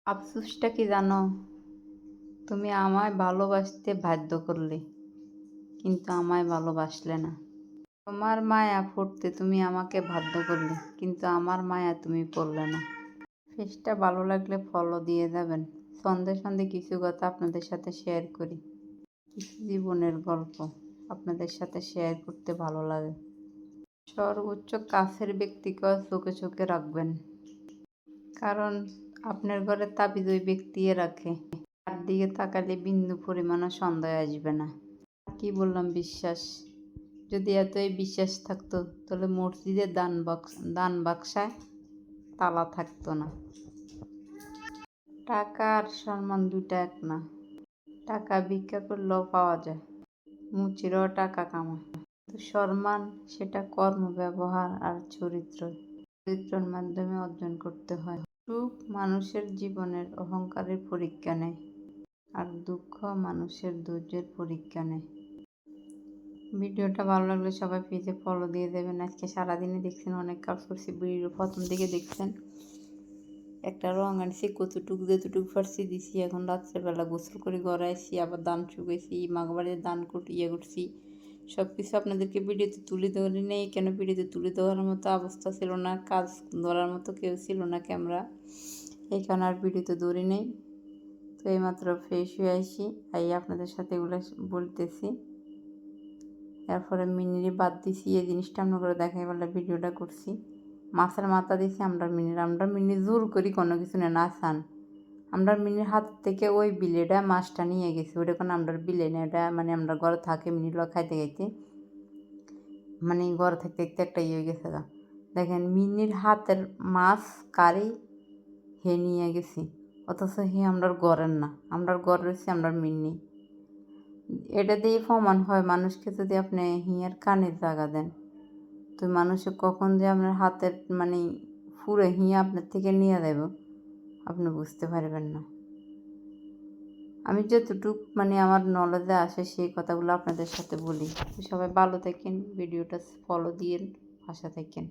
আফসোসটা কি জানো? তুমি আমায় ভালোবাসতে বাধ্য করলে, কিন্তু আমায় ভালোবাসলে না। তোমার মায়া পড়তে তুমি আমাকে বাধ্য করলে, কিন্তু আমার মায়া তুমি পড়লে না। পেজটা ভালো লাগলে ফলো দিয়ে যাবেন। সন্ধে সন্ধে কিছু কথা আপনাদের সাথে শেয়ার করি, কিছু জীবনের গল্প আপনাদের সাথে শেয়ার করতে ভালো লাগে। সর্বোচ্চ কাছের ব্যক্তিকেও চোখে চোখে রাখবেন, কারণ আপনার ঘরে তাবিজ ওই ব্যক্তিই রাখে। তার দিকে তাকালে বিন্দু পরিমাণও সন্দেহ আসবে না। কি বললাম বিশ্বাস? যদি এতই বিশ্বাস থাকতো তাহলে মসজিদের দান বাক্সায় তালা থাকতো না। টাকা আর সম্মান দুটা এক না। টাকা ভিক্ষা করলেও পাওয়া যায়, মুচিরাও টাকা কামায়, কিন্তু সম্মান সেটা কর্ম, ব্যবহার আর চরিত্রের মাধ্যমে অর্জন করতে হয়। সুখ মানুষের জীবনের অহংকারের পরীক্ষা নেয়, আর দুঃখ মানুষের ধৈর্যের পরীক্ষা নেয়। ভিডিওটা ভালো লাগলে সবাই পেজে ফলো দিয়ে দেবেন। আজকে সারাদিনে দেখছেন অনেক কাজ করছি, ভিডিও প্রথম দিকে দেখছেন। একটা রং আনছি, কতটুক যেতটুক পারছি দিছি। এখন রাত্রেবেলা গোসল করে ঘরে আসছি, আবার দান শুকেছি, মাঘবাড়ির দান করছি। সব কিছু আপনাদেরকে ভিডিওতে তুলে ধরে নেই কেন, ভিডিওতে তুলে ধরার মতো অবস্থা ছিল না, কাজ ধরার মতো কেউ ছিল না ক্যামেরা, এইখানে আর ভিডিওতে ধরে নেই। তো এইমাত্র ফ্রেশ হয়ে আসি, আপনাদের সাথে এগুলো বলতেছি। এরপরে মিনিরে বাদ দিছি, এই জিনিসটা আমরা করে দেখাই বলে ভিডিওটা করছি। মাছের মাথা দিছি আমরা মিনি জোর করি কোনো কিছু না চান। আমরা মিনির হাত থেকে ওই বিলেটা মাছটা নিয়ে গেছি, ওটা কোনো আমরা বিলে না, এটা মানে আমরা ঘরে থাকে মিনিগুলো খাইতে খাইতে মানে ঘরে থাকতে থাকতে একটা ইয়ে হয়ে গেছে। দেখেন মিনির হাতের মাছ কারি হে নিয়ে গেছি, অথচ হে আমরা ঘরের না, আমরা ঘর রয়েছি আমরা মিনি। এটা দিয়ে প্রমাণ হয় মানুষকে যদি আপনি হিয়ার কানের জায়গা দেন, তো মানুষে কখন যে আপনার হাতের মানে পুরো হিয়া আপনার থেকে নিয়ে দেব আপনি বুঝতে পারবেন না। আমি যতটুক মানে আমার নলেজে আসে সেই কথাগুলো আপনাদের সাথে বলি। সবাই ভালো থাকেন, ভিডিওটা ফলো দিয়ে পাশে থাকেন।